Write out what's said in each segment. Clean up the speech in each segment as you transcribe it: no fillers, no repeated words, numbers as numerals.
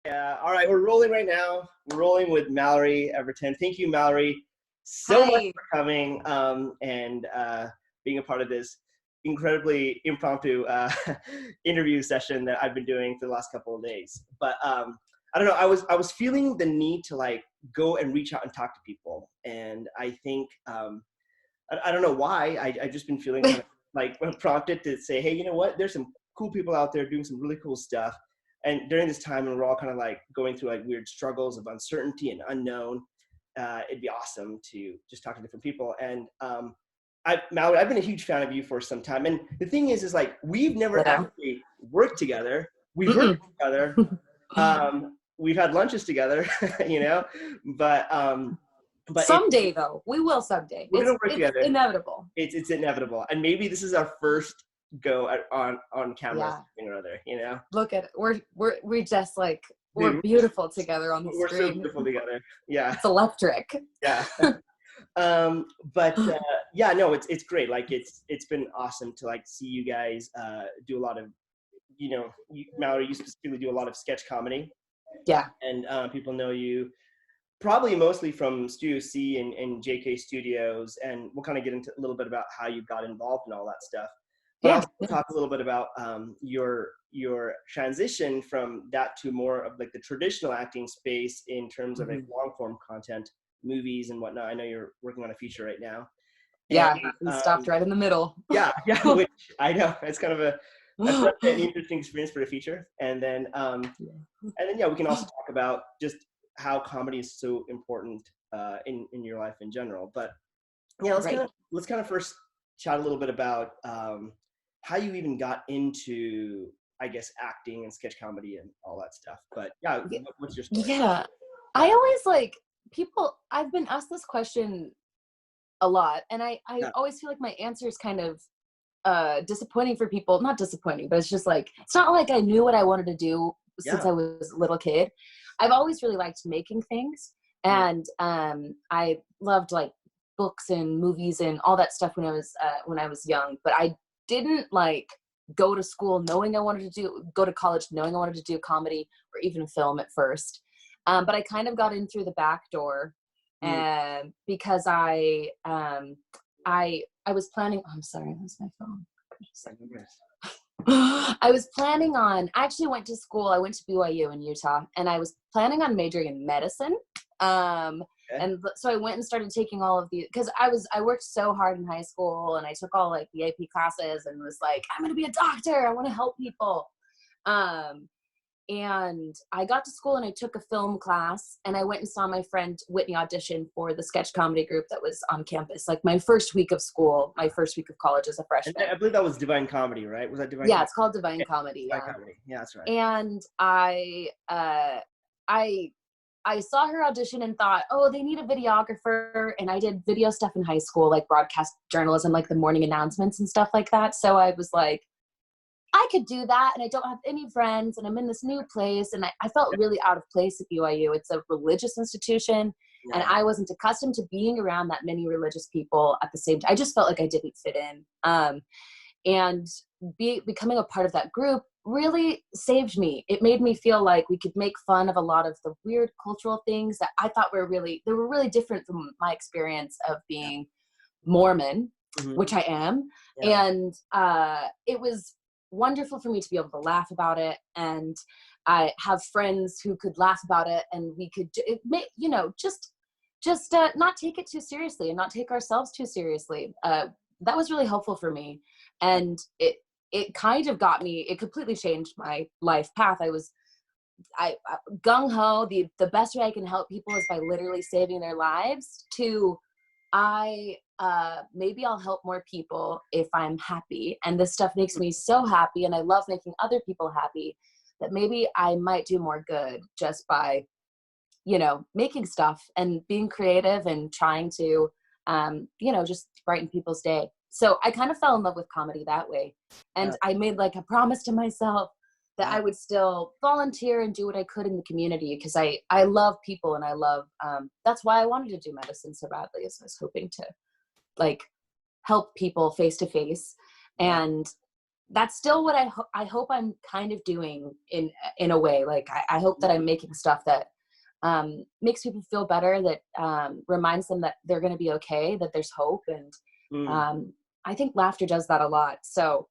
Yeah. All right. We're rolling right now. We're rolling with Mallory Everton. Thank you, Mallory, so much Hi. for coming and being a part of this incredibly impromptu interview session that I've been doing for the last couple of days. But I don't know. I was feeling the need to like go and reach out and talk to people, and I think I don't know why. I've just been feeling kind of like prompted to say, hey, you know what? There's some cool people out there doing some really cool stuff. And during this time when we're all kind of like going through like weird struggles of uncertainty and unknown, it'd be awesome to just talk to different people. And Mallory, I've been a huge fan of you for some time. And the thing is like we've never Ditto. actually worked together. We've heard of Mm-mm. each other. We've had lunches together, you know, but it's Someday, though, we will someday. we're gonna work It's together. inevitable. It's inevitable, and maybe this is our first go on camera, Yeah. something or other, you know. Look at it. We just like we're Dude, beautiful together on the we're so screen. beautiful together. Yeah, It's electric. yeah. But yeah, no, it's great. Like it's been awesome to like see you guys do a lot of, you know, Mallory, you specifically do a lot of sketch comedy, Yeah. and people know you probably mostly from Studio C and JK Studios, and we'll kind of get into a little bit about how you got involved and all that stuff. But Yeah. also talk a little bit about your transition from that to more of like the traditional acting space in terms of like long form content, movies and whatnot. I know you're working on a feature right now. And Yeah. We stopped right in the middle. yeah, which I know it's kind of an interesting experience for a feature. And then yeah, we can also talk about just how comedy is so important in your life in general. But yeah, let's kind of first chat a little bit about how you even got into, I guess, acting and sketch comedy and all that stuff. But yeah, what's your story? Yeah. I always like people. I've been asked this question a lot, and I Yeah. always feel like my answer is kind of disappointing for people. Not disappointing, but it's just like it's not like I knew what I wanted to do since I was a little kid. I've always really liked making things, and I loved like books and movies and all that stuff when I was young. But I didn't like go to school knowing I wanted to go to college knowing I wanted to do comedy or even film at first. But I kind of got in through the back door, because I was planning. Oh, I'm sorry, that's my phone. I was planning on. I actually went to school. I went to BYU in Utah, and I was planning on majoring in medicine. And so I went and started taking all of the, because I worked so hard in high school, and I took all like the AP classes, and was like, I'm gonna be a doctor. I want to help people. And I got to school and I took a film class, and I went and saw my friend Whitney audition for the sketch comedy group that was on campus. Like my first week of school, my first week of college as a freshman. And I believe that was Divine Comedy, right? Was that Divine? Yeah, Comedy? it's called Divine Comedy. Divine Comedy. Yeah, that's right. And I saw her audition and thought, oh, they need a videographer. And I did video stuff in high school, like broadcast journalism, like the morning announcements and stuff like that. So I was like, I could do that, and I don't have any friends, and I'm in this new place, and I felt really out of place at BYU. It's a religious institution, and I wasn't accustomed to being around that many religious people at the same time. I just felt like I didn't fit in. And becoming a part of that group really saved me. It made me feel like we could make fun of a lot of the weird cultural things that I thought were really different from my experience of being Mormon, which I am. Yeah. And it was wonderful for me to be able to laugh about it, and I have friends who could laugh about it, and we could just not take it too seriously and not take ourselves too seriously. That was really helpful for me, and it kind of got me, it completely changed my life path. I gung-ho, the best way I can help people is by literally saving their lives, to maybe I'll help more people if I'm happy. And this stuff makes me so happy, and I love making other people happy, that maybe I might do more good just by, making stuff and being creative and trying to, just brighten people's day. So I kind of fell in love with comedy that way. And I made like a promise to myself that I would still volunteer and do what I could in the community, because I love people, and I love, that's why I wanted to do medicine so badly, is I was hoping to like help people face to face. And that's still what I hope I'm kind of doing in a way. Like I hope that I'm making stuff that makes people feel better, that reminds them that they're going to be okay, that there's hope. And I think laughter does that a lot. So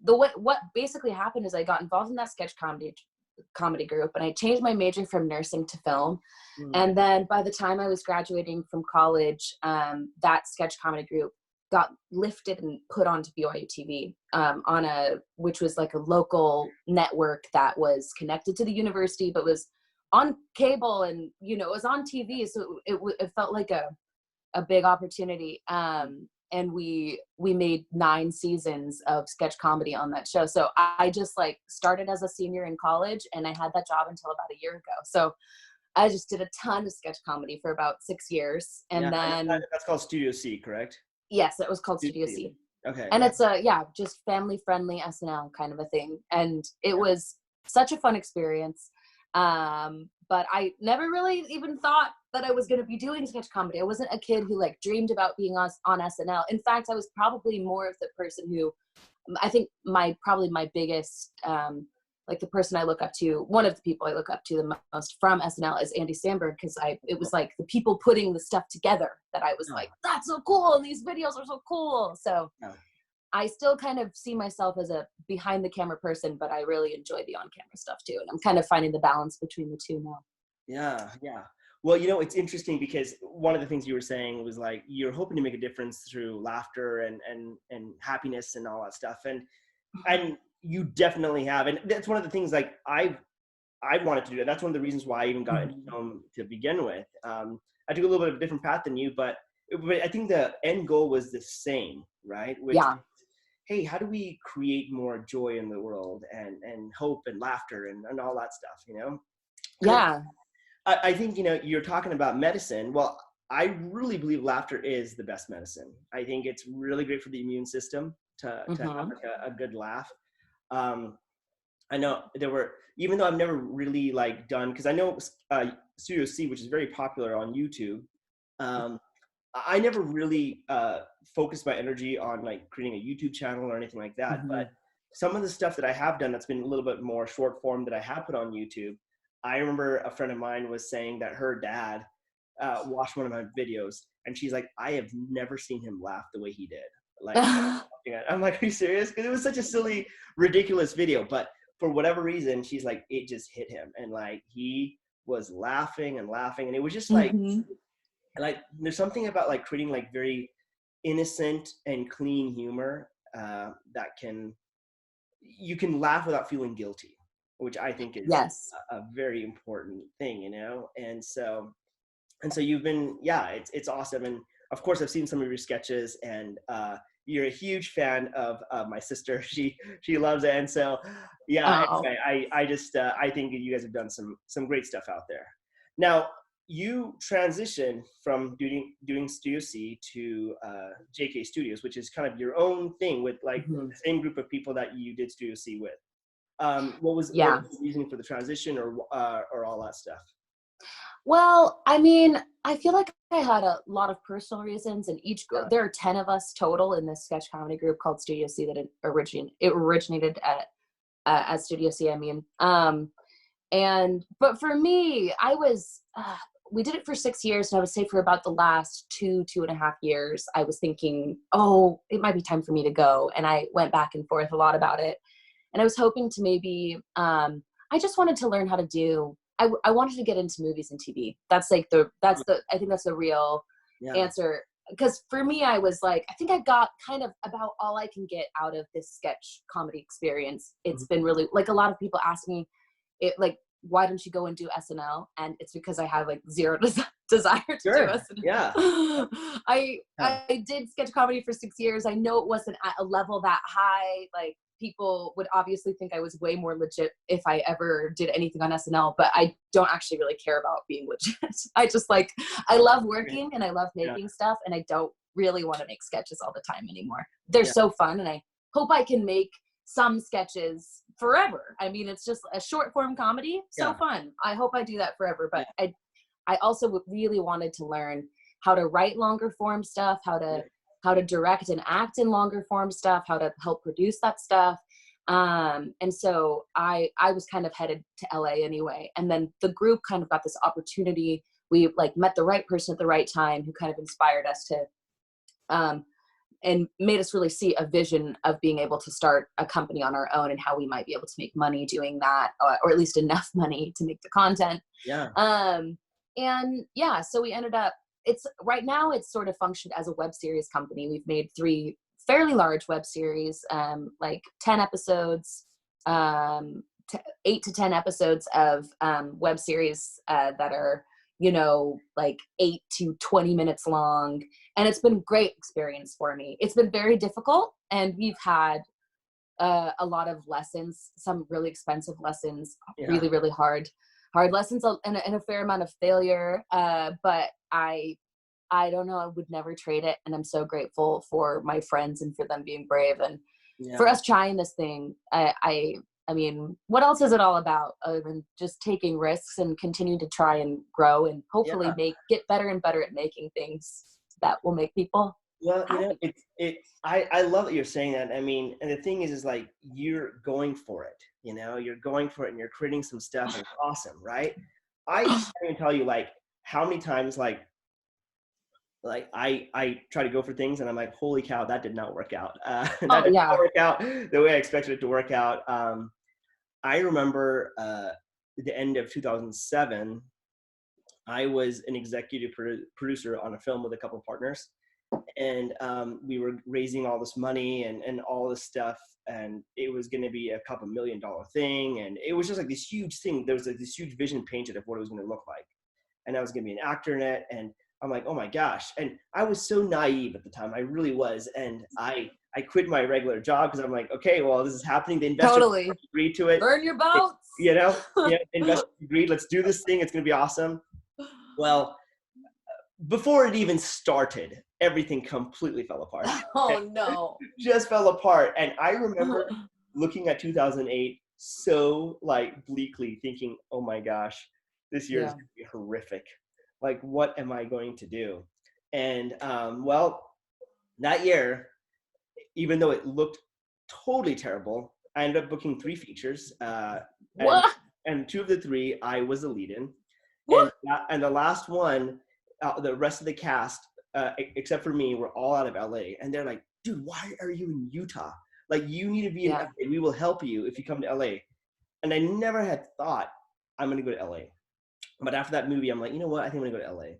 what basically happened is I got involved in that sketch comedy group, and I changed my major from nursing to film. And then by the time I was graduating from college, that sketch comedy group got lifted and put onto BYU TV, which was like a local network that was connected to the university, but was on cable, and it was on TV. So it felt like a big opportunity. And we made 9 seasons of sketch comedy on that show. So I just like started as a senior in college, and I had that job until about a year ago. So I just did a ton of sketch comedy for about 6 years. And then that's called Studio C, correct? Yes, it was called Studio C. Okay. And it's just family friendly SNL kind of a thing. And it was such a fun experience. But I never really even thought that I was going to be doing sketch comedy. I wasn't a kid who like dreamed about being on SNL. In fact, I was probably more of the person who, I think my biggest, like the person I look up to, one of the people I look up to the most from SNL is Andy Samberg, because it was like the people putting the stuff together that I was like, that's so cool, and these videos are so cool. So I still kind of see myself as a behind the camera person, but I really enjoy the on camera stuff too. And I'm kind of finding the balance between the two now. Yeah. Well, it's interesting because one of the things you were saying was like, you're hoping to make a difference through laughter and happiness and all that stuff. And you definitely have. And that's one of the things like I wanted to do that. That's one of the reasons why I even got into film to begin with. I took a little bit of a different path than you, but I think the end goal was the same, right? Which is, hey, how do we create more joy in the world and hope and laughter and all that stuff, Yeah. I think, you're talking about medicine. Well, I really believe laughter is the best medicine. I think it's really great for the immune system to have like a good laugh. I know even though I've never really like done, because I know Studio C, which is very popular on YouTube, I never really focused my energy on like creating a YouTube channel or anything like that. But some of the stuff that I have done that's been a little bit more short form that I have put on YouTube, I remember a friend of mine was saying that her dad watched one of my videos, and she's like, I have never seen him laugh the way he did. Like, I'm like, are you serious? Because it was such a silly, ridiculous video. But for whatever reason, she's like, it just hit him. And like, he was laughing and laughing. And it was just like, there's something about like creating like very innocent and clean humor that you can laugh without feeling guilty, which I think is a very important thing, And so you've been, it's awesome. And of course I've seen some of your sketches, and you're a huge fan of my sister. She loves it. And so, anyway, I think you guys have done some great stuff out there. Now, you transitioned from doing Studio C to JK Studios, which is kind of your own thing with like the same group of people that you did Studio C with. What was the reason for the transition or all that stuff? Well, I mean, I feel like I had a lot of personal reasons, and there are 10 of us total in this sketch comedy group called Studio C that it originated at Studio C. I mean, but for me, we did it for 6 years, and I would say for about the last 2.5 years, I was thinking, oh, it might be time for me to go. And I went back and forth a lot about it. And I was hoping to maybe, I just wanted to learn how to do, I wanted to get into movies and TV. I think that's the real answer. Because for me, I was like, I think I got kind of about all I can get out of this sketch comedy experience. It's been really, like, a lot of people ask me, why don't you go and do SNL? And it's because I have like zero desire to do SNL. Yeah. I did sketch comedy for 6 years. I know it wasn't at a level that high. Like, people would obviously think I was way more legit if I ever did anything on SNL, but I don't actually really care about being legit. I love working and I love making stuff, and I don't really want to make sketches all the time anymore. They're so fun, and I hope I can make some sketches forever. I mean, it's just a short form comedy, so fun. I hope I do that forever, but I also really wanted to learn how to write longer form stuff, how to how to direct and act in longer form stuff, how to help produce that stuff. And so I was kind of headed to LA anyway. And then the group kind of got this opportunity. We like met the right person at the right time who kind of inspired us to, and made us really see a vision of being able to start a company on our own and how we might be able to make money doing that, or at least enough money to make the content. Yeah. And yeah, so we ended up, right now it's sort of functioned as a web series company. We've made 3 fairly large web series, like 10 episodes, 8 to 10 episodes of web series that are, like 8 to 20 minutes long. And it's been a great experience for me. It's been very difficult, and we've had a lot of lessons, some really expensive lessons, really, really hard lessons, and a fair amount of failure. But I don't know, I would never trade it. And I'm so grateful for my friends and for them being brave and for us trying this thing. I mean, what else is it all about other than just taking risks and continuing to try and grow and hopefully get better and better at making things that will make people happy. I love that you're saying that. I mean, and the thing is like, you're going for it, you're going for it and you're creating some stuff and it's awesome, right? I can't even tell you like how many times like I try to go for things and I'm like, holy cow, that did not work out. That did not work out the way I expected it to work out. I remember the end of 2007, I was an executive producer on a film with a couple of partners. And we were raising all this money and all this stuff. And it was going to be a couple $1 million thing. And it was just like this huge thing. There was like this huge vision painted of what it was going to look like. And I was going to be an actor in it. And I'm like, oh my gosh. And I was so naive at the time. I really was. And I quit my regular job because I'm like, okay, well, this is happening. The investors agreed to it. Burn your boats. Investors agreed. Let's do this thing. It's going to be awesome. Well, before it even started, everything completely fell apart. Oh no. Just fell apart. And I remember looking at 2008 so like bleakly thinking, oh my gosh, this year is going to be horrific. Like, what am I going to do? And well, that year, even though it looked totally terrible, I ended up booking 3 features. And 2 of the 3, I was the lead in. And the last one, the rest of the cast, except for me, were all out of LA. And they're like, dude, why are you in Utah? Like, you need to be in LA. We will help you if you come to LA. And I never had thought I'm going to go to LA. But after that movie, I'm like, you know what? I think I'm going to go to LA.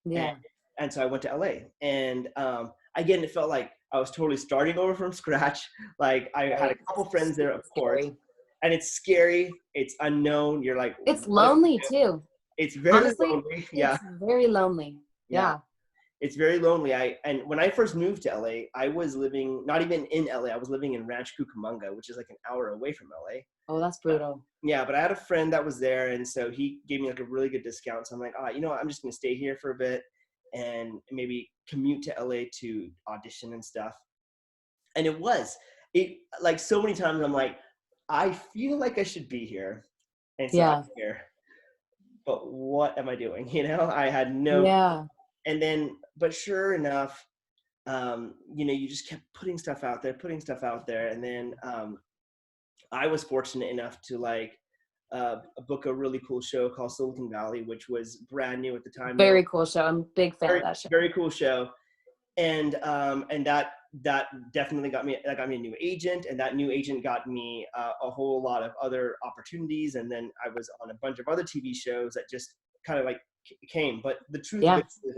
Yeah. And so I went to LA. And again, it felt like I was totally starting over from scratch. Like, I had a couple friends there, of course. And it's scary. It's unknown. You're like, it's lonely too. It's very honestly, lonely. It's very lonely. Yeah. It's very lonely. And when I first moved to LA, I was living not even in LA. I was living in Ranch Cucamonga, which is like an hour away from LA. Oh, that's brutal. But I had a friend that was there, and so he gave me like a really good discount. So I'm like, you know what? I'm just gonna stay here for a bit and maybe commute to LA to audition and stuff. And it like so many times I'm like, I feel like I should be here, and so I'm here. But what am I doing? I had no. And then, but sure enough, you just kept putting stuff out there. And then I was fortunate enough to book a really cool show called Silicon Valley, which was brand new at the time. Very cool show. I'm a big fan of that show. Very cool show. And that definitely got me a new agent, and that new agent got me a whole lot of other opportunities. And then I was on a bunch of other TV shows that just kind of came. But the truth of it is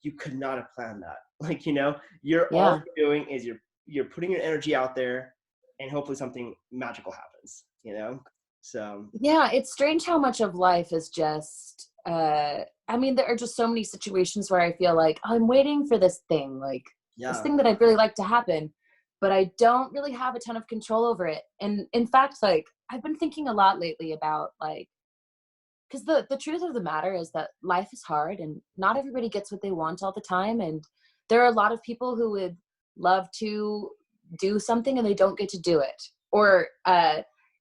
you could not have planned that. All you're doing is you're putting your energy out there, and hopefully something magical happens. So it's strange how much of life is just I mean, there are just so many situations where I feel like I'm waiting for this thing, this thing that I'd really like to happen, but I don't really have a ton of control over it. And in fact, I've been thinking a lot lately about because the truth of the matter is that life is hard and not everybody gets what they want all the time. And there are a lot of people who would love to do something and they don't get to do it, or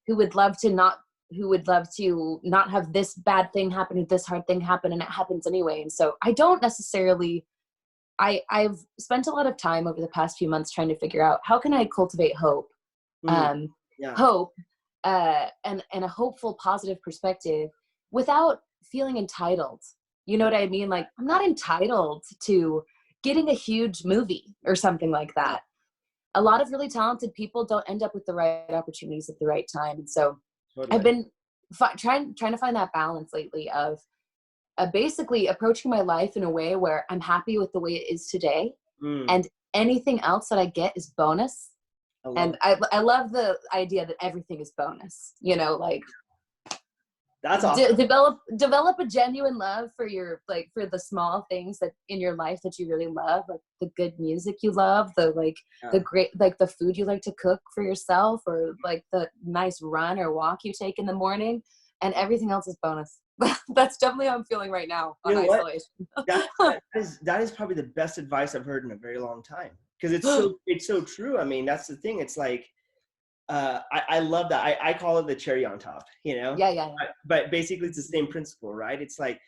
who would love to not have this bad thing happen, this hard thing happen, and it happens anyway. And so I don't necessarily I've spent a lot of time over the past few months trying to figure out how can I cultivate hope, Mm, yeah. hope, and a hopeful, positive perspective without feeling entitled. You know what I mean? Like, I'm not entitled to getting a huge movie or something like that. A lot of really talented people don't end up with the right opportunities at the right time. And so I've Totally. been trying to find that balance lately of basically approaching my life in a way where I'm happy with the way it is today, Mm, and anything else that I get is bonus. I love And it. I love the idea that everything is bonus. You know, like That's awesome. develop a genuine love for your, like, for the small things that in your life that you really love, like the good music you love, the like Yeah. the great, like the food you like to cook for yourself, or like the nice run or walk you take in the morning, and everything else is bonus. That's definitely how I'm feeling right now You on know what? isolation. That is probably the best advice I've heard in a very long time, because it's so true. I mean, that's the thing. It's like I love that. I call it the cherry on top, you know. Yeah, yeah, yeah. But basically, it's the same principle, right? It's like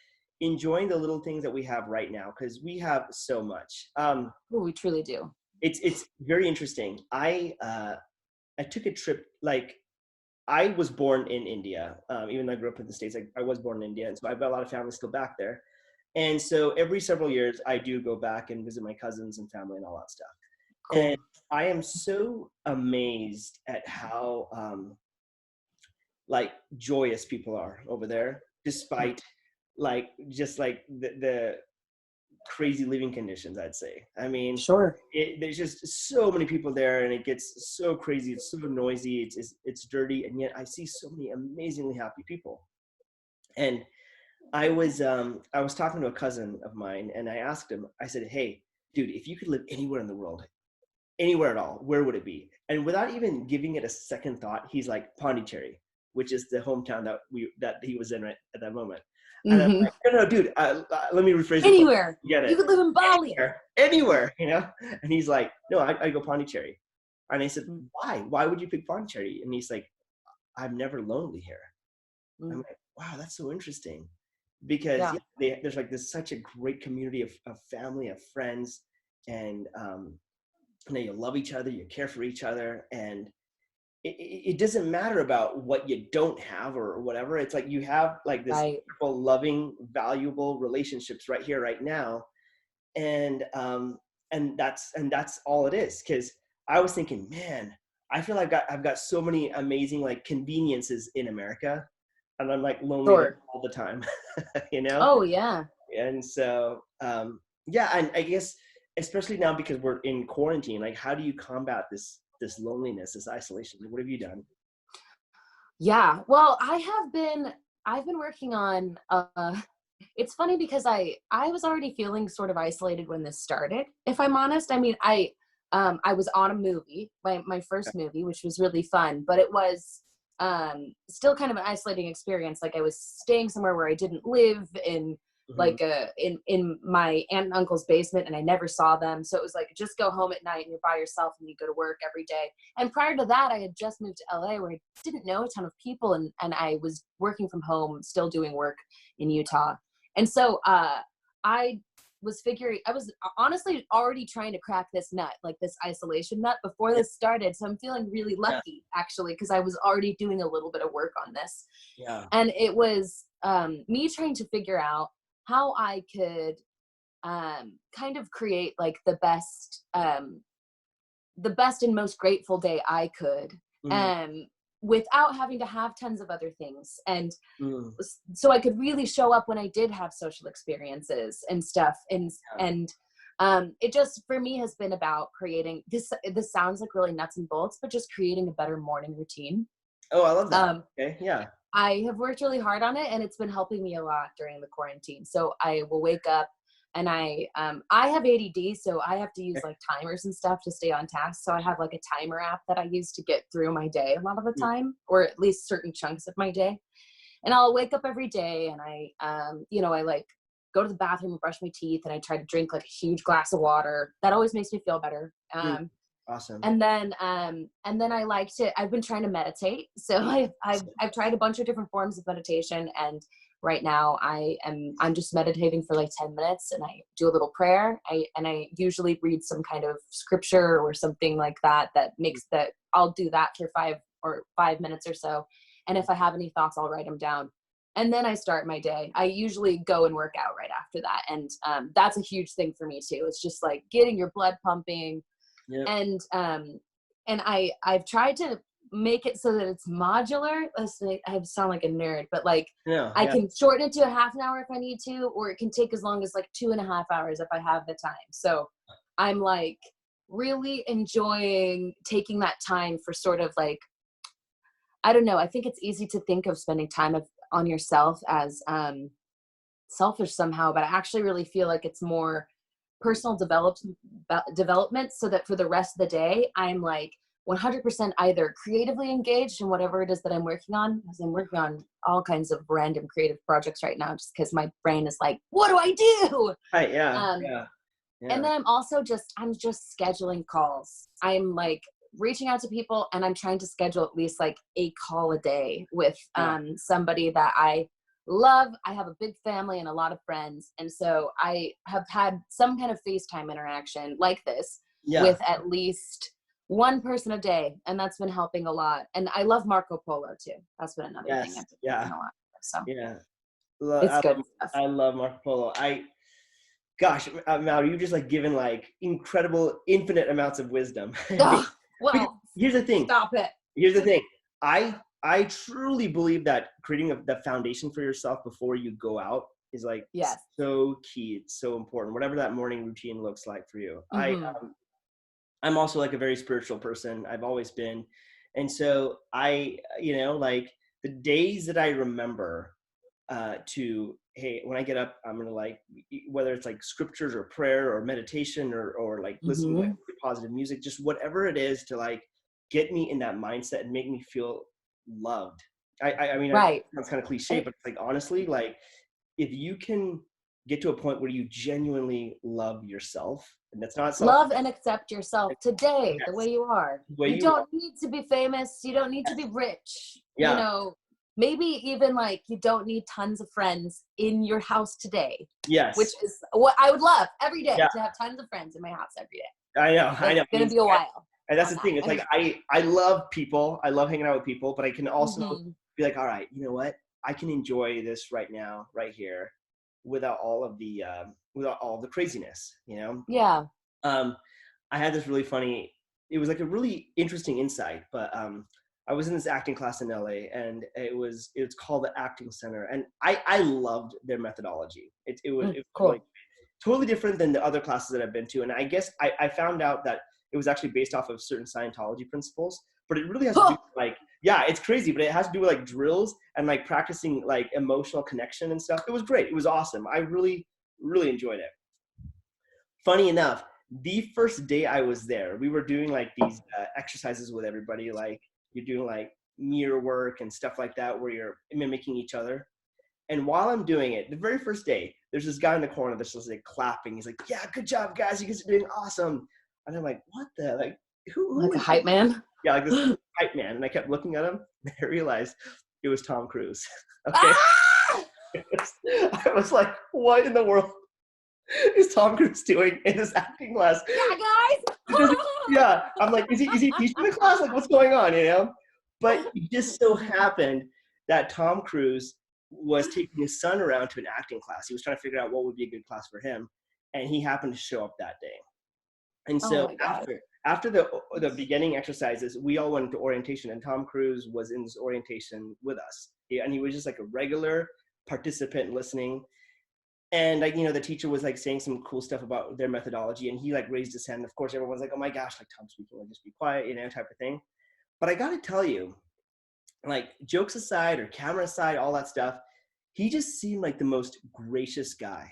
enjoying the little things that we have right now, because we have so much. Ooh, we truly do. It's very interesting. I took a trip. Like, I was born in India, even though I grew up in the States. I was born in India, and so I've got a lot of family still back there. And so every several years, I do go back and visit my cousins and family and all that stuff. Cool. And I am so amazed at how like joyous people are over there, despite like just like the crazy living conditions, I'd say. I mean, Sure. there's just so many people there, and it gets so crazy. It's so noisy. It's dirty, and yet I see so many amazingly happy people. And I was talking to a cousin of mine, and I asked him. I said, "Hey, dude, if you could live anywhere in the world, anywhere at all, where would it be?" And without even giving it a second thought, he's like, Pondicherry, which is the hometown that he was in right at that moment. And I'm Hmm. like, no, no, dude, let me rephrase the question. Anywhere. You get You it? could live in Bali. Anywhere, you know? And he's like, no, I go Pondicherry. And I said, Mm, why? Why would you pick Pondicherry? And he's like, I'm never lonely here. I'm mm. like, wow, that's so interesting. Because Yeah. yeah, there's like this such a great community of family, of friends, and you love each other, you care for each other, and it doesn't matter about what you don't have or whatever. It's like you have like this Right. wonderful, loving, valuable relationships right here, right now, and that's all it is. Because I was thinking, man, I feel like I've got so many amazing like conveniences in America, and I'm like lonely there Sure. all the time, you know. Oh yeah. And so yeah, and I guess especially now because we're in quarantine, like how do you combat this loneliness, this isolation? What have you done? Yeah. Well, I've been working on it's funny because I was already feeling sort of isolated when this started, if I'm honest. I mean, I was on a movie, my first movie, which was really fun, but it was still kind of an isolating experience. Like, I was staying somewhere where I didn't live, in Hmm. like in my aunt and uncle's basement, and I never saw them. So it was like, just go home at night and you're by yourself and you go to work every day. And prior to that, I had just moved to LA, where I didn't know a ton of people, and I was working from home, still doing work in Utah. And so I I was honestly already trying to crack this nut, like this isolation nut, before Yeah, this started. So I'm feeling really yeah, lucky, actually, because I was already doing a little bit of work on this. yeah. And it was me trying to figure out how I could kind of create like the best and most grateful day I could, Mm, um, without having to have tons of other things. And mm, so I could really show up when I did have social experiences and stuff. yeah. And it just, for me, has been about creating this. This sounds like really nuts and bolts, but just creating a better morning routine. Oh, I love that. Um, Okay, yeah. I have worked really hard on it, and it's been helping me a lot during the quarantine. So I will wake up, and I have ADD, so I have to use Okay. like timers and stuff to stay on task. So I have like a timer app that I use to get through my day a lot of the Mm, time, or at least certain chunks of my day. And I'll wake up every day, and I like go to the bathroom and brush my teeth, and I try to drink like a huge glass of water. That always makes me feel better. mm, awesome. And then I've been trying to meditate. So I've tried a bunch of different forms of meditation, and right now I'm just meditating for like 10 minutes, and I do a little prayer. I usually read some kind of scripture or something like that makes that I'll do that for 5 minutes or so. And if I have any thoughts, I'll write them down. And then I start my day. I usually go and work out right after that. And that's a huge thing for me too. It's just like getting your blood pumping. Yeah. And I've tried to make it so that it's modular. I sound like a nerd, but like I can shorten it to a half an hour if I need to, or it can take as long as like 2.5 hours if I have the time. So I'm like really enjoying taking that time for sort of like, I don't know. I think it's easy to think of spending time on yourself as selfish somehow, but I actually really feel like it's more personal development, so that for the rest of the day, I'm like 100% either creatively engaged in whatever it is that I'm working on, because I'm working on all kinds of random creative projects right now, just because my brain is like, what do I do? Right. And then I'm just scheduling calls. I'm like reaching out to people, and I'm trying to schedule at least like a call a day with somebody that I love. I have a big family and a lot of friends. And so I have had some kind of FaceTime interaction like this with at least one person a day. And that's been helping a lot. And I love Marco Polo too. That's been another thing I've been doing a lot. So it's good stuff. I love Marco Polo. Gosh, Mallory, you've just like given like incredible, infinite amounts of wisdom. Well, here's the thing. Stop it. Here's the thing. I truly believe that creating the foundation for yourself before you go out is like so key. It's so important. Whatever that morning routine looks like for you. Mm-hmm. I'm also like a very spiritual person. I've always been. And so like the days that I remember hey, when I get up, I'm going to like, whether it's like scriptures or prayer or meditation or like listen to like positive music, just whatever it is to like get me in that mindset and make me feel loved. I mean, that's kind of cliche, but it's like, honestly, like if you can get to a point where you genuinely love yourself, and that's not love and accept yourself today, the way you are. You don't need to be famous. You don't need to be rich. You know, maybe even like you don't need tons of friends in your house today. Yes. Which is what I would love every day, to have tons of friends in my house every day. I know. It's going to be a while. And that's the thing. It's like, I love people. I love hanging out with people, but I can also be like, all right, you know what? I can enjoy this right now, right here, without all of the craziness, you know? Yeah. I had this really funny, it was like a really interesting insight, but I was in this acting class in LA, and it's called the Acting Center. And I loved their methodology. It was cool. Like, totally different than the other classes that I've been to. And I guess I found out that it was actually based off of certain Scientology principles, but it really has to do with like, it's crazy, but it has to do with like drills and like practicing like emotional connection and stuff. It was great. It was awesome. I really, really enjoyed it. Funny enough, the first day I was there, we were doing like these exercises with everybody. Like you're doing like mirror work and stuff like that, where you're mimicking each other. And while I'm doing it, the very first day, there's this guy in the corner that's just like clapping. He's like, yeah, good job, guys. You guys are doing awesome. And I'm like, what the, like, who like a hype man? Yeah, like this hype man. And I kept looking at him, and I realized it was Tom Cruise. Okay. Ah! I was like, what in the world is Tom Cruise doing in this acting class? Yeah, guys. Yeah. I'm like, is he teaching the class? Like, what's going on, you know? But it just so happened that Tom Cruise was taking his son around to an acting class. He was trying to figure out what would be a good class for him. And he happened to show up that day. And so after the beginning exercises, we all went to orientation, and Tom Cruise was in this orientation with us. And he was just like a regular participant listening. And like, you know, the teacher was like saying some cool stuff about their methodology, and he like raised his hand. Of course, everyone's like, oh my gosh, like Tom's speaking, like just be quiet, you know, type of thing. But I got to tell you, like jokes aside or camera aside, all that stuff, he just seemed like the most gracious guy.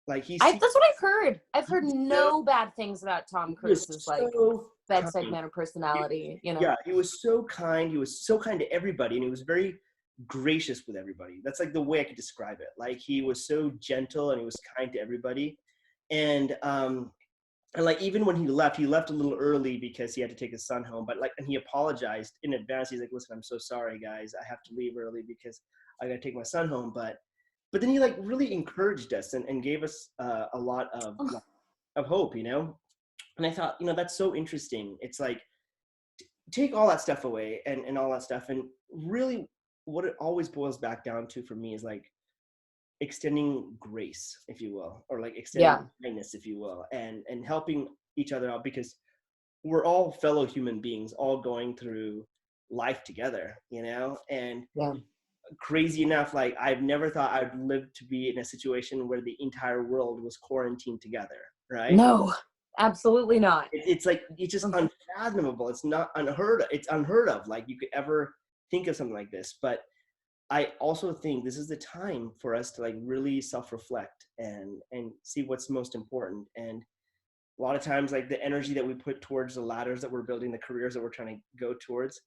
Like that's what I've heard. I've heard no bad things about Tom Cruise's like bedside manner personality. You know. Yeah, he was so kind. He was so kind to everybody, and he was very gracious with everybody. That's like the way I could describe it. Like he was so gentle and he was kind to everybody. And like even when he left a little early because he had to take his son home. But like, and he apologized in advance. He's like, listen, I'm so sorry, guys. I have to leave early because I got to take my son home. But but then he like really encouraged us and gave us a lot Oh, of hope, you know. And I thought, you know, that's so interesting. It's like, take all that stuff away and all that stuff, and really what it always boils back down to for me is like extending grace, if you will, or like extending yeah, kindness, if you will, and helping each other out, because we're all fellow human beings all going through life together, you know. And yeah. crazy enough, like I've never thought I'd live to be in a situation where the entire world was quarantined together, right? No, absolutely not. It's like, it's just unfathomable. It's not unheard of. It's unheard of, like you could ever think of something like this. But I also think this is the time for us to like really self-reflect and see what's most important. And a lot of times, like the energy that we put towards the ladders that we're building, the careers that we're trying to go towards,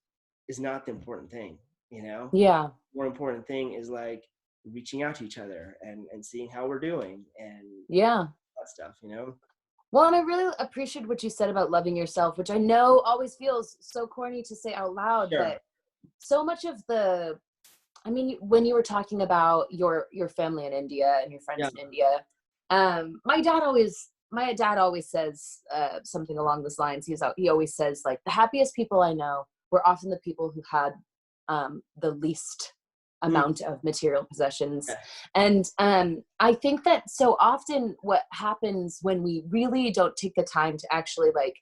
is not the important thing, you know. Yeah, More important thing is like reaching out to each other and seeing how we're doing and yeah. that stuff, you know. Well, and I really appreciate what you said about loving yourself, which I know always feels so corny to say out loud, Sure. but so much of the, I mean, when you were talking about your family in India and your Yeah. friends in India, my dad always says something along those lines. He always says like the happiest people I know were often the people who had the least Mm, amount of material possessions. yeah. And I think that so often what happens when we really don't take the time to actually like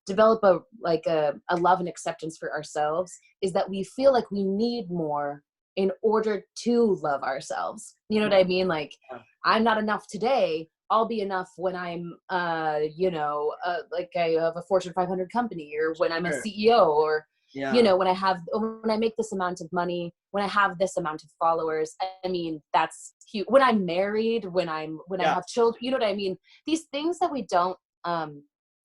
develop a love and acceptance for ourselves is that we feel like we need more in order to love ourselves. You know what I mean? Like, Yeah. I'm not enough today. I'll be enough when I'm, like I have a Fortune 500 company, or when I'm a Sure. CEO, or, Yeah. when I make this amount of money, when I have this amount of followers. I mean, that's huge. When I'm married, when I Yeah. have children, you know what I mean? These things that we don't,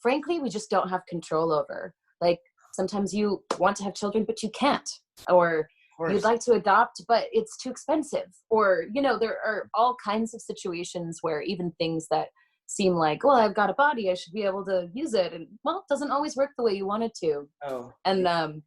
frankly, we just don't have control over. Like sometimes you want to have children, but you can't, or Of you'd course. like to adopt, but it's too expensive. Or, there are all kinds of situations where even things that seem like, well, I've got a body, I should be able to use it. And well, it doesn't always work the way you want it to. Oh, And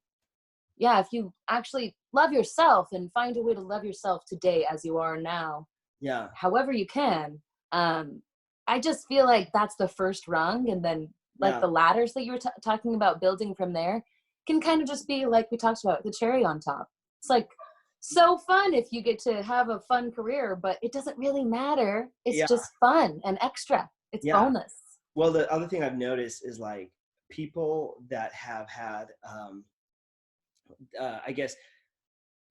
yeah, if you actually love yourself and find a way to love yourself today as you are now, yeah. however you can, I just feel like that's the first rung. And then like Yeah. the ladders that you were talking about building from there can kind of just be like we talked about, the cherry on top. It's like so fun if you get to have a fun career, but it doesn't really matter. It's Yeah. just fun and extra. It's Yeah. bonus. Well, the other thing I've noticed is like people that have had, I guess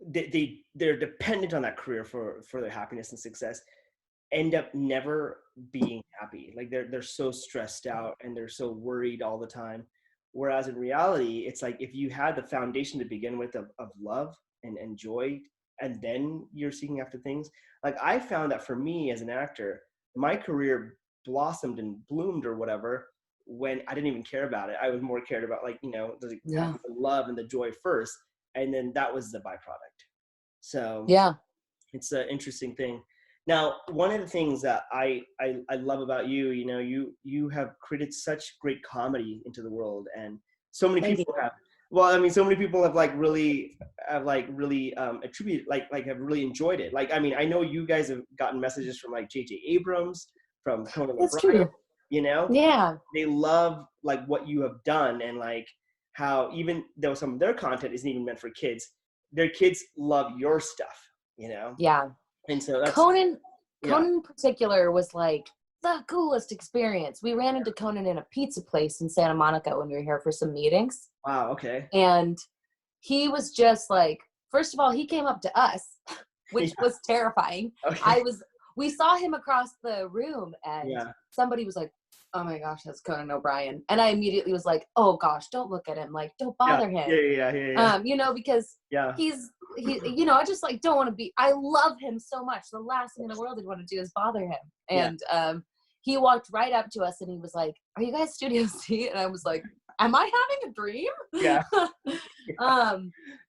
they're dependent on that career for their happiness and success, end up never being happy. Like they're so stressed out and they're so worried all the time. Whereas in reality, it's like if you had the foundation to begin with of love and joy, and then you're seeking after things. Like I found that for me as an actor, my career blossomed and bloomed or whatever when I didn't even care about it. I was more cared about like, you know, Yeah. having the love and the joy first, and then that was the byproduct. So Yeah. it's an interesting thing. Now, one of the things that I love about you, you know, you have created such great comedy into the world, and so many Thank you. people have. Well, I mean, so many people have really attributed have really enjoyed it. Like, I mean, I know you guys have gotten messages from like J.J. Abrams, from Conan It's O'Brien. true. You know, Yeah. they love like what you have done, and like how even though some of their content isn't even meant for kids, their kids love your stuff. You know, Yeah. and so that's Conan yeah. in particular was like the coolest experience. We ran into Conan in a pizza place in Santa Monica when we were here for some meetings. Wow. Okay. And he was just like, first of all, he came up to us, which Yeah. was terrifying. Okay. We saw him across the room and Yeah. somebody was like, oh my gosh, that's Conan O'Brien. And I immediately was like, oh gosh, don't look at him. Like, don't Yeah. bother Yeah. him. Yeah. Yeah. Yeah. Because Yeah. I just like don't want to be, I love him so much. The last thing in the world I'd want to do is bother him. Yeah. And he walked right up to us and he was like, are you guys Studio C? And I was like, am I having a dream? Yeah.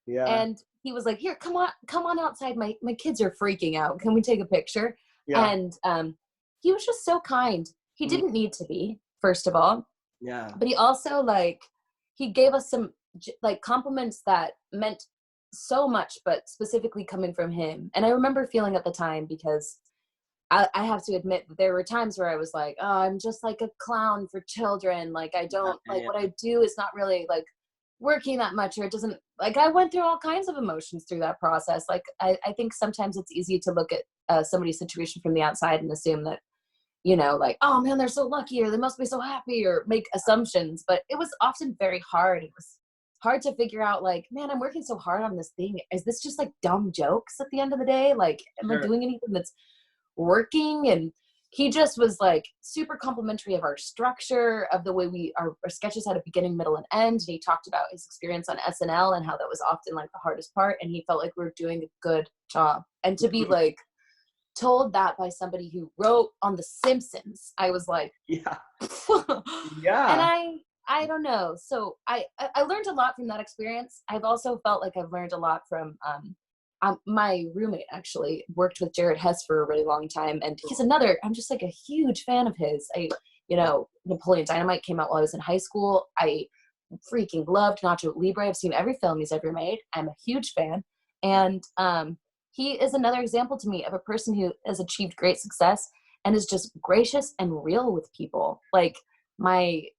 Yeah. And he was like, here, come on outside. My kids are freaking out. Can we take a picture? Yeah. And he was just so kind. He Mm, didn't need to be, first of all, yeah. but he also like, he gave us some like compliments that meant so much, but specifically coming from him. And I remember feeling at the time, because I have to admit that there were times where I was like, oh, I'm just like a clown for children. Like, I don't like Yeah. what I do is not really like working that much, or it doesn't, like, I went through all kinds of emotions through that process. Like, I think sometimes it's easy to look at somebody's situation from the outside and assume that, you know, like, oh man, they're so lucky, or they must be so happy, or make assumptions. But it was often very hard. It was hard to figure out, like, man, I'm working so hard on this thing. Is this just like dumb jokes at the end of the day? Like, am I Sure. doing anything that's working? And he just was like super complimentary of our structure, of the way our sketches had a beginning, middle, and end. And he talked about his experience on SNL and how that was often like the hardest part, and he felt like we were doing a good job. And to be like told that by somebody who wrote on The Simpsons, I was like, Yeah. and Yeah. I don't know. So I learned a lot from that experience. I've also felt like I've learned a lot from my roommate actually worked with Jared Hess for a really long time, and he's another. I'm just like a huge fan of his. You know, Napoleon Dynamite came out while I was in high school. I freaking loved Nacho Libre. I've seen every film he's ever made. I'm a huge fan, and he is another example to me of a person who has achieved great success and is just gracious and real with people. Like, my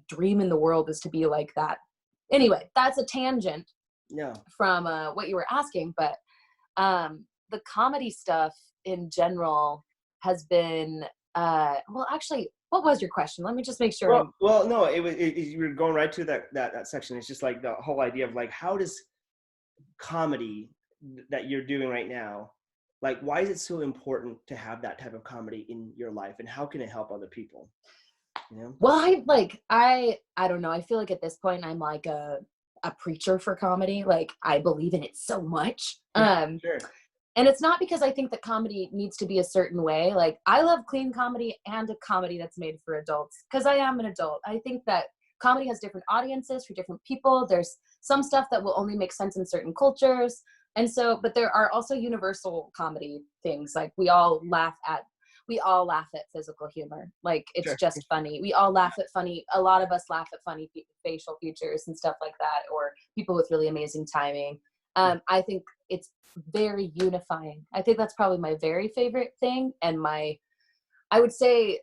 dream in the world is to be like that. Anyway, that's a tangent No. from what you were asking, but the comedy stuff in general has been well, actually, what was your question? Let me just make sure. Well, no, you were going right to that section. It's just like the whole idea of like, how does comedy that you're doing right now, like, why is it so important to have that type of comedy in your life, and how can it help other people? You know? Well, I don't know. I feel like at this point I'm like a preacher for comedy. Like, I believe in it so much. Sure. And it's not because I think that comedy needs to be a certain way. Like, I love clean comedy and a comedy that's made for adults, because I am an adult. I think that comedy has different audiences for different people. There's some stuff that will only make sense in certain cultures. And so, but there are also universal comedy things. Like, we all laugh at physical humor. Like, it's Sure. just funny. We all laugh at funny. A lot of us laugh at funny facial features and stuff like that, or people with really amazing timing. I think it's very unifying. I think that's probably my very favorite thing. And I would say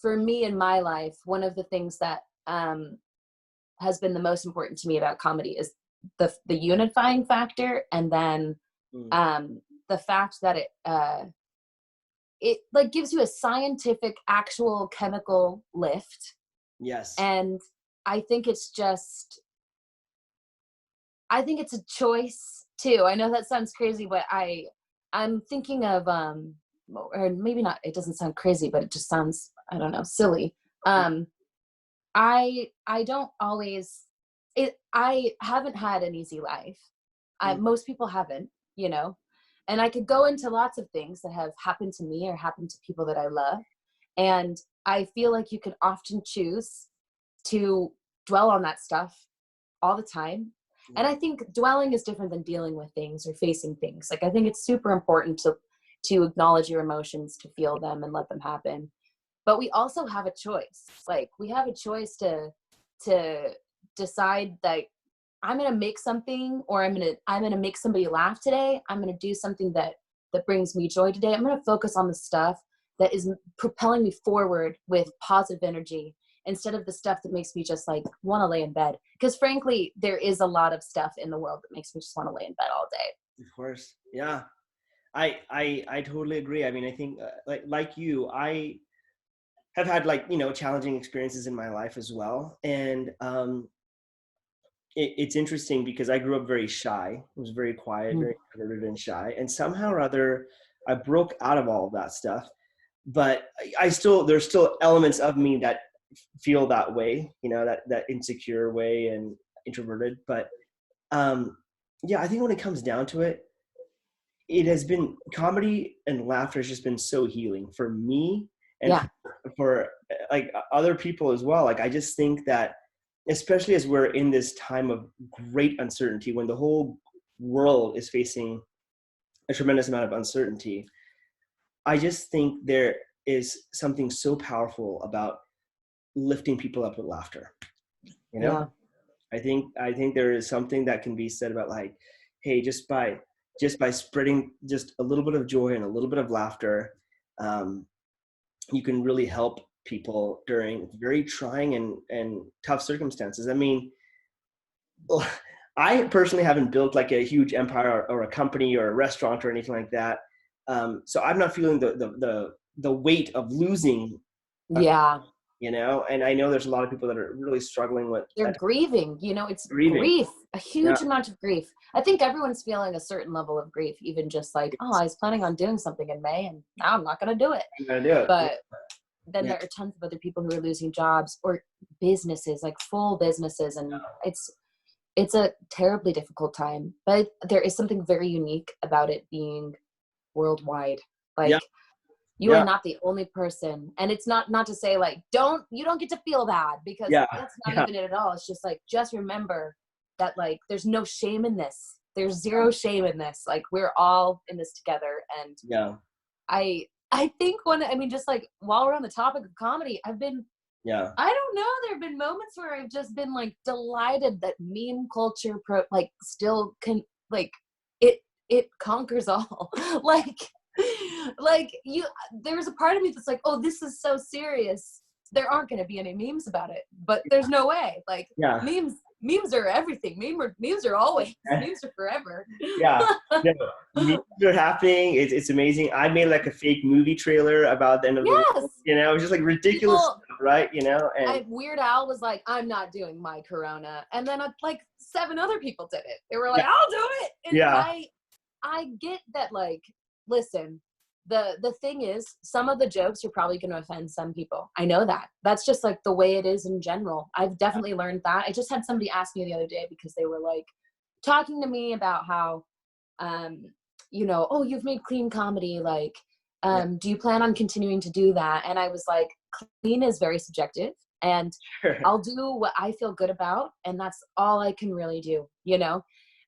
for me in my life, one of the things that has been the most important to me about comedy is the unifying factor. And then the fact that it like gives you a scientific, actual chemical lift. Yes. And I think it's a choice too. I know that sounds crazy, but I'm thinking of or maybe not, it doesn't sound crazy, but it just sounds, I don't know, silly. I don't always I haven't had an easy life. Most people haven't, you know. And I could go into lots of things that have happened to me or happened to people that I love. And I feel like you can often choose to dwell on that stuff all the time. And I think dwelling is different than dealing with things or facing things. Like, I think it's super important to acknowledge your emotions, to feel them and let them happen. But we also have a choice. Like, we have a choice to decide that I'm going to make something, or I'm going to make somebody laugh today. I'm going to do something that brings me joy today. I'm going to focus on the stuff that is propelling me forward with positive energy, instead of the stuff that makes me just like want to lay in bed. Because frankly, there is a lot of stuff in the world that makes me just want to lay in bed all day. Of course. Yeah. I totally agree. I mean, I think like you, I have had, like, you know, challenging experiences in my life as well. And it's interesting because I grew up very shy. I was very quiet, very introverted and shy. And somehow or other, I broke out of all of that stuff. But there's still elements of me that feel that way, you know, that insecure way and introverted. But yeah, I think when it comes down to it, it has been, comedy and laughter has just been so healing for me, and Yeah. for like other people as well. Like, I just think that, especially as we're in this time of great uncertainty, when the whole world is facing a tremendous amount of uncertainty, I just think there is something so powerful about lifting people up with laughter. You know, Yeah. I think there is something that can be said about, like, hey, just by just by spreading just a little bit of joy and a little bit of laughter, um, you can really help people during very trying and tough circumstances. I mean, I personally haven't built like a huge empire or a company or a restaurant or anything like that. So I'm not feeling the weight of losing, a, Yeah. and I know there's a lot of people that are really struggling with They're that, grieving, it's grieving. grief, a Yeah, huge amount of grief. I think everyone's feeling a certain level of grief, even just like, oh, I was planning on doing something in May and now I'm not going to do it. I'm gonna do it. But then Yeah, there are tons of other people who are losing jobs or businesses, like full businesses. And it's a terribly difficult time, but there is something very unique about it being worldwide. yeah, Like, you are yeah, not the only person, and it's not to say like you don't get to feel bad, because yeah, that's not yeah, even it at all. It's just like, just remember that like there's no shame in this. There's zero shame in this. Like, we're all in this together. And yeah, I think just like while we're on the topic of comedy, yeah. I don't know, there have been moments where I've just been like delighted that meme culture like still can, like, it conquers all. like there's a part of me that's like, oh, this is so serious, there aren't going to be any memes about it, but there's no way. Like, Yeah. memes are everything. Memes are always, memes are forever. Yeah, no, memes are happening. It's amazing. I made like a fake movie trailer about the end of the Yes. world. It was just like ridiculous People, stuff, right? And Weird Al was like, I'm not doing my Corona, and then like 7 other people did it. They were like, yeah, I'll do it. And yeah, I get that. Like, listen, the thing is, some of the jokes are probably going to offend some people. I know that. That's just like the way it is in general. I've definitely learned that. I just had somebody ask me the other day, because they were like talking to me about how, oh, you've made clean comedy. Like, yeah, do you plan on continuing to do that? And I was like, clean is very subjective, and sure. I'll do what I feel good about. And that's all I can really do.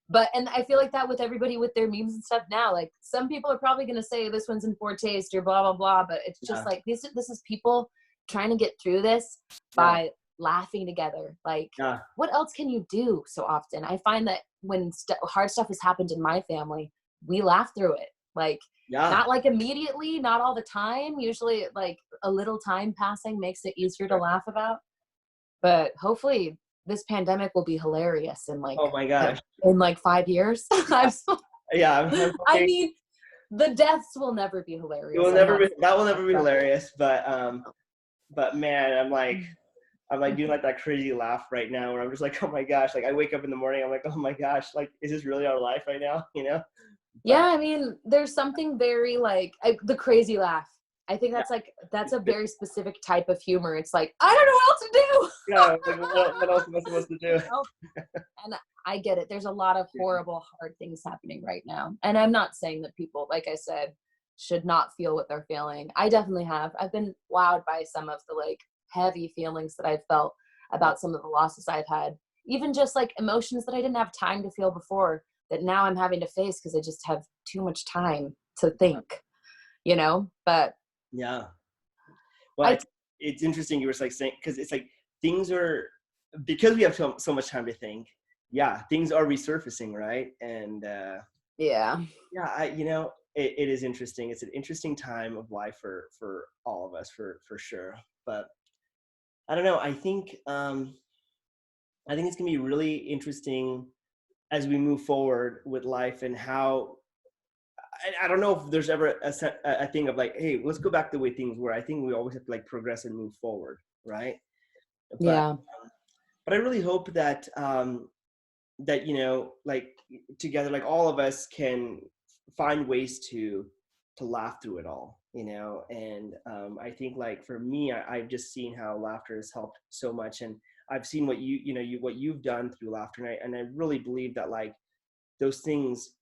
But, and I feel like that with everybody with their memes and stuff now. Like, some people are probably going to say this one's in poor taste or blah, blah, blah. But it's just Yeah, like, this is people trying to get through this yeah, by laughing together. Like, yeah, what else can you do so often? I find that when hard stuff has happened in my family, we laugh through it. Like, yeah. not like immediately, not all the time. Usually, like, a little time passing makes it easier to laugh about. But hopefully this pandemic will be hilarious in Oh my gosh. 5 years. Yeah, I'm I hoping mean, the deaths will never be it hilarious. will I'm never not be. saying That will that, never be but hilarious. But man, I'm like doing like that crazy laugh right now, where I'm just like, oh my gosh. Like I wake up in the morning, I'm like, oh my gosh. Like, is this really our life right now? yeah, But I mean, there's something very like the crazy laugh. I think that's a very specific type of humor. It's like, I don't know what else to do. yeah, like what else am I supposed to do? And I get it. There's a lot of horrible, hard things happening right now. And I'm not saying that people, like I said, should not feel what they're feeling. I definitely have. I've been wowed by some of the like heavy feelings that I've felt about some of the losses I've had. Even just like emotions that I didn't have time to feel before, that now I'm having to face because I just have too much time to think. But Yeah. Well, I, it's interesting you were like saying, because it's like things are, because we have so much time to think. Yeah, things are resurfacing, right? And yeah. yeah, it is interesting. It's an interesting time of life for all of us, for sure. But I don't know. I think it's gonna be really interesting as we move forward with life, and how I don't know if there's ever a thing of like, hey, let's go back the way things were. I think we always have to like progress and move forward, right? But Yeah. but I really hope that that like together, like all of us can find ways to laugh through it all, and I think like for me, I've just seen how laughter has helped so much, and I've seen what what you've done through laughter, and I really believe that like those things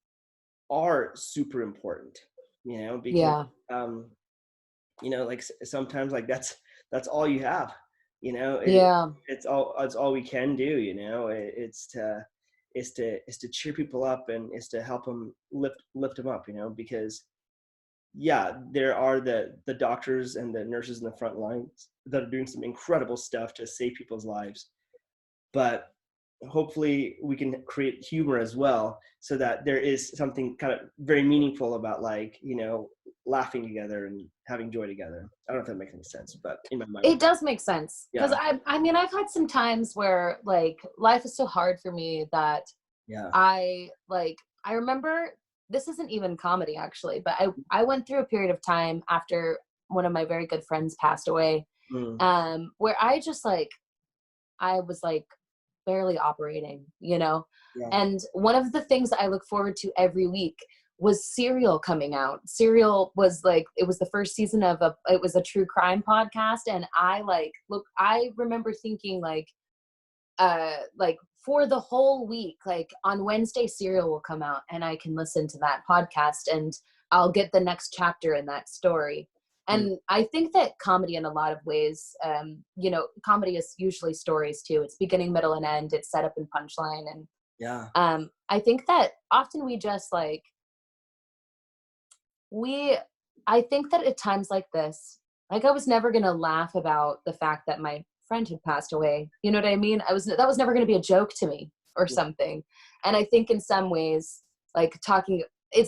are super important, because Yeah. um like sometimes like that's all you have, Yeah. it's all we can do, it's to cheer people up, and is to help them lift them up, because yeah, there are the doctors and the nurses in the front lines that are doing some incredible stuff to save people's lives, but hopefully we can create humor as well, so that there is something kind of very meaningful about, like, laughing together and having joy together. I don't know if that makes any sense, but in my mind. It does make sense. Because Yeah. I mean, I've had some times where like life is so hard for me that Yeah. I remember, this isn't even comedy actually, but I went through a period of time after one of my very good friends passed away, Mm. where I just like, I was like barely operating, Yeah. and one of the things that I look forward to every week was Serial coming out. Serial was like, it was the first season of it was a true crime podcast. And I remember thinking like for the whole week, like on Wednesday, Serial will come out and I can listen to that podcast and I'll get the next chapter in that story. Mm. And I think that comedy in a lot of ways, comedy is usually stories too. It's beginning, middle, and end. It's setup and punchline. And Yeah. I think that often we just like, I think that at times like this, like I was never going to laugh about the fact that my friend had passed away. You know what I mean? That was never going to be a joke to me or Yeah. something. And I think in some ways, like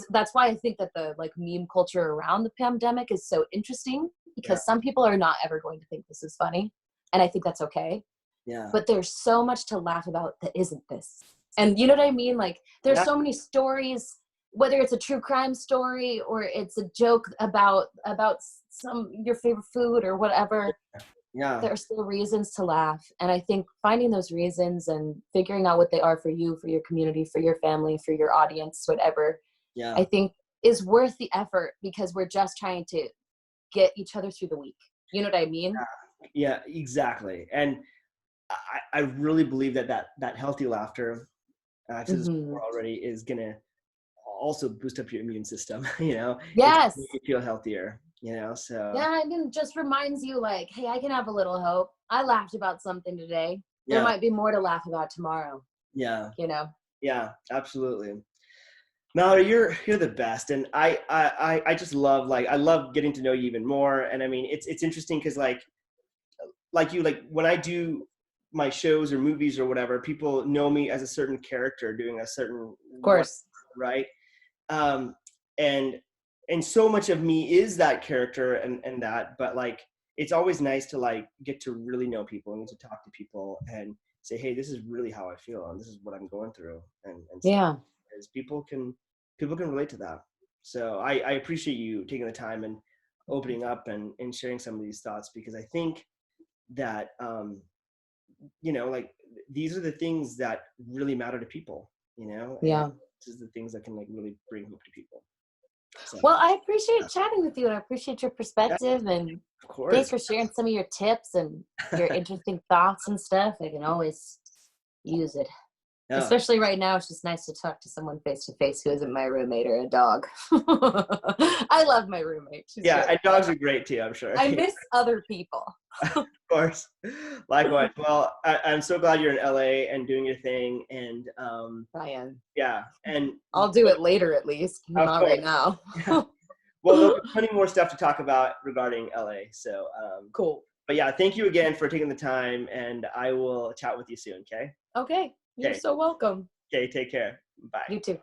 that's why I think that the like meme culture around the pandemic is so interesting, because some people are not ever going to think this is funny. And I think that's okay. Yeah. But there's so much to laugh about that isn't this. And you know what I mean? Like there's so many stories, whether it's a true crime story or it's a joke about your favorite food or whatever. Yeah. There are still reasons to laugh. And I think finding those reasons and figuring out what they are for you, for your community, for your family, for your audience, whatever, Yeah. I think is worth the effort, because we're just trying to get each other through the week. You know what I mean? Yeah, exactly. And I really believe that healthy laughter, I've said this before already, is gonna also boost up your immune system. It's Yes. gonna make you feel healthier. So Yeah, and it just reminds you like, hey, I can have a little hope. I laughed about something today. There yeah, might be more to laugh about tomorrow. yeah, Yeah, absolutely. Mallory, you're the best, and I just love, like, I love getting to know you even more. And I mean, it's interesting because like you, like when I do my shows or movies or whatever, people know me as a certain character doing a certain of course. right? Um, and so much of me is that character and that, but like it's always nice to like get to really know people and get to talk to people and say, hey, this is really how I feel and this is what I'm going through, and Yeah. because people can relate to that. So I appreciate you taking the time and opening up and sharing some of these thoughts, because I think that like these are the things that really matter to people, and Yeah. this is the things that can like really bring hope to people. So, Well, I appreciate chatting with you, and I appreciate your yeah, perspective, and of thanks course. for sharing some of your tips and your interesting thoughts and stuff. I can always use it. Yeah. Especially right now, it's just nice to talk to someone face to face who isn't my roommate or a dog. I love my roommate. She's Yeah, great. and dogs are great too, I'm sure. I miss other people. Of course. Likewise. Well, I'm so glad you're in LA and doing your thing, and I am. yeah, and I'll do it later at least, of not right course. now. Yeah. Well, there'll be plenty more stuff to talk about regarding LA. So, Cool. but yeah, thank you again for taking the time, and I will chat with you soon. Okay. Okay. You're Okay. so welcome. Okay. Take care. Bye. You too.